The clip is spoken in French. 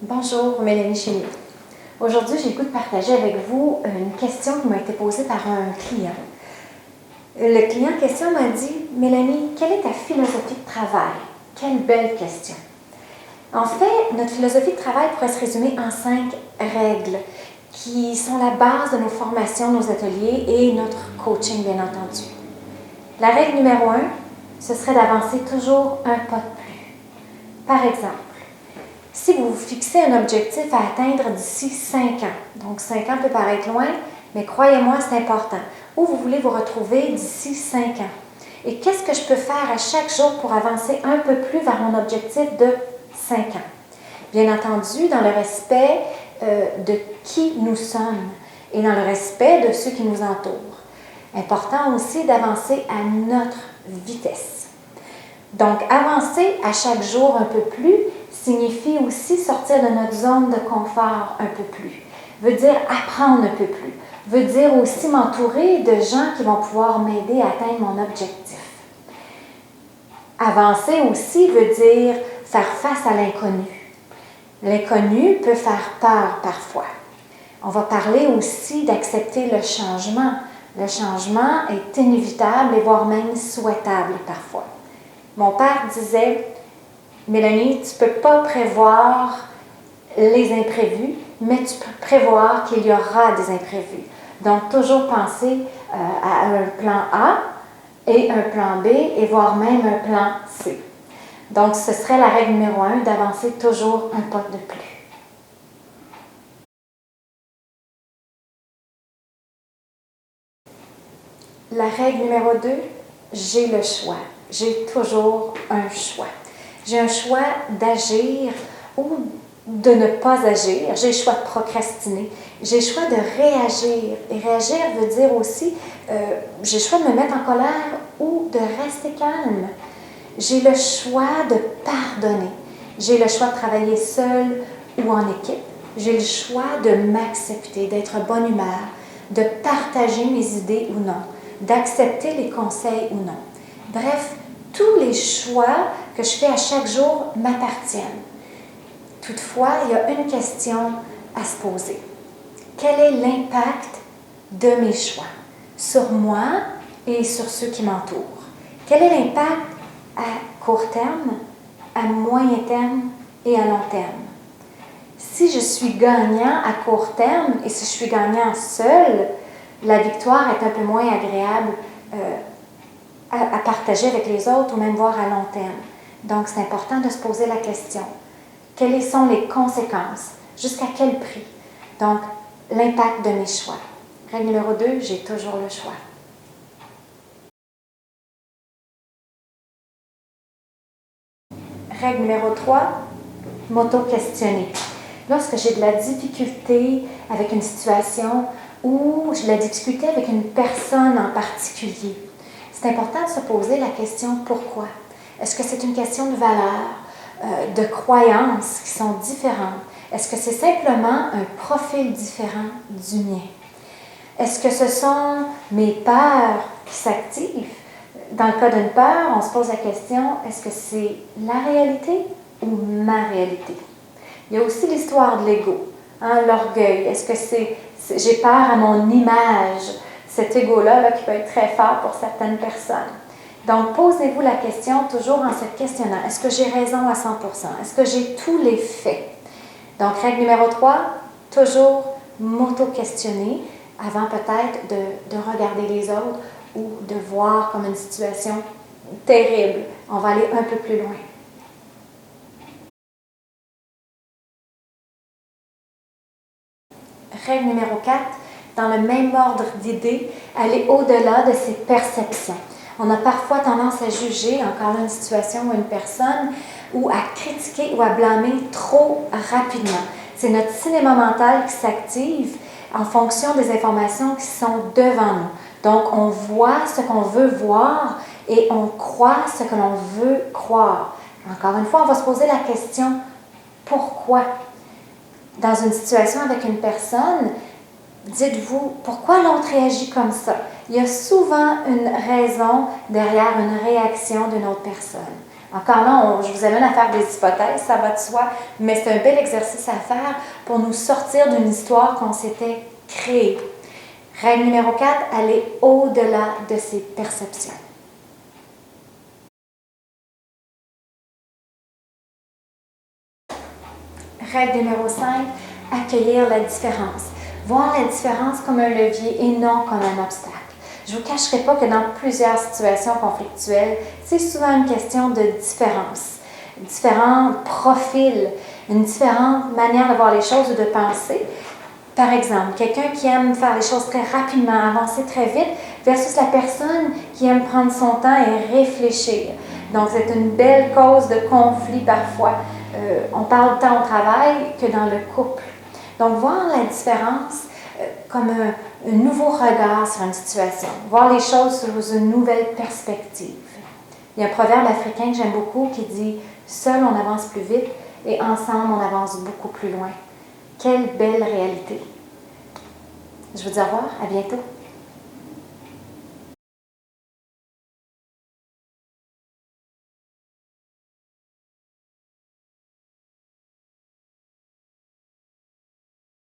Bonjour, Mélanie Chénier. Aujourd'hui, j'ai le goût de partager avec vous une question qui m'a été posée par un client. Le client en question m'a dit « Mélanie, quelle est ta philosophie de travail? » Quelle belle question! En fait, notre philosophie de travail pourrait se résumer en 5 règles qui sont la base de nos formations, nos ateliers et notre coaching, bien entendu. La règle numéro 1, ce serait d'avancer toujours un pas de plus. Par exemple, si vous vous fixez un objectif à atteindre d'ici 5 ans, donc 5 ans peut paraître loin, mais croyez-moi, c'est important. Où vous voulez vous retrouver d'ici 5 ans? Et qu'est-ce que je peux faire à chaque jour pour avancer un peu plus vers mon objectif de 5 ans? Bien entendu, dans le respect de qui nous sommes et dans le respect de ceux qui nous entourent. Important aussi d'avancer à notre vitesse. Donc, avancer à chaque jour un peu plus signifie aussi sortir de notre zone de confort un peu plus. Veut dire apprendre un peu plus. Veut dire aussi m'entourer de gens qui vont pouvoir m'aider à atteindre mon objectif. Avancer aussi veut dire faire face à l'inconnu. L'inconnu peut faire peur parfois. On va parler aussi d'accepter le changement. Le changement est inévitable et voire même souhaitable parfois. Mon père disait « Mélanie, tu ne peux pas prévoir les imprévus, mais tu peux prévoir qu'il y aura des imprévus. » Donc, toujours penser à un plan A et un plan B et voire même un plan C. Donc, ce serait la règle numéro 1, d'avancer toujours un pas de plus. La règle numéro 2, j'ai le choix. J'ai toujours un choix. J'ai un choix d'agir ou de ne pas agir. J'ai le choix de procrastiner. J'ai le choix de réagir. Et réagir veut dire aussi, j'ai le choix de me mettre en colère ou de rester calme. J'ai le choix de pardonner. J'ai le choix de travailler seul ou en équipe. J'ai le choix de m'accepter, d'être bonne humeur, de partager mes idées ou non, d'accepter les conseils ou non. Bref, tous les choix que je fais à chaque jour m'appartiennent. Toutefois, il y a une question à se poser. Quel est l'impact de mes choix sur moi et sur ceux qui m'entourent? Quel est l'impact à court terme, à moyen terme et à long terme? Si je suis gagnant à court terme et si je suis gagnant seul, la victoire est un peu moins agréable à partager avec les autres ou même voir à long terme. Donc, c'est important de se poser la question. Quelles sont les conséquences? Jusqu'à quel prix? Donc, l'impact de mes choix. Règle numéro 2, j'ai toujours le choix. Règle numéro 3, m'auto-questionner. Lorsque j'ai de la difficulté avec une situation ou j'ai de la difficulté avec une personne en particulier, c'est important de se poser la question « Pourquoi? » Est-ce que c'est une question de valeur, de croyances qui sont différentes? Est-ce que c'est simplement un profil différent du mien? Est-ce que ce sont mes peurs qui s'activent? Dans le cas d'une peur, on se pose la question, est-ce que c'est la réalité ou ma réalité? Il y a aussi l'histoire de l'ego, l'orgueil. Est-ce que j'ai peur à mon image? Cet ego-là qui peut être très fort pour certaines personnes. Donc, posez-vous la question toujours en se questionnant. Est-ce que j'ai raison à 100%? Est-ce que j'ai tous les faits? Donc, règle numéro 3, toujours m'auto-questionner avant peut-être de regarder les autres ou de voir comme une situation terrible. On va aller un peu plus loin. Règle numéro 4, dans le même ordre d'idées, aller au-delà de ses perceptions. On a parfois tendance à juger encore une situation ou une personne ou à critiquer ou à blâmer trop rapidement. C'est notre cinéma mental qui s'active en fonction des informations qui sont devant nous. Donc, on voit ce qu'on veut voir et on croit ce que l'on veut croire. Encore une fois, on va se poser la question « Pourquoi ?» Dans une situation avec une personne, dites-vous, pourquoi l'autre réagit comme ça? Il y a souvent une raison derrière une réaction d'une autre personne. Encore là, je vous amène à faire des hypothèses, ça va de soi, mais c'est un bel exercice à faire pour nous sortir d'une histoire qu'on s'était créée. Règle numéro 4, aller au-delà de ses perceptions. Règle numéro 5, accueillir la différence. Voir la différence comme un levier et non comme un obstacle. Je ne vous cacherai pas que dans plusieurs situations conflictuelles, c'est souvent une question de différence. Différents profils, une différente manière de voir les choses ou de penser. Par exemple, quelqu'un qui aime faire les choses très rapidement, avancer très vite, versus la personne qui aime prendre son temps et réfléchir. Donc, c'est une belle cause de conflit parfois. On parle tant au travail que dans le couple. Donc, voir la différence comme un nouveau regard sur une situation, voir les choses sous une nouvelle perspective. Il y a un proverbe africain que j'aime beaucoup qui dit « Seul on avance plus vite et ensemble on avance beaucoup plus loin ». Quelle belle réalité! Je vous dis au revoir, à bientôt.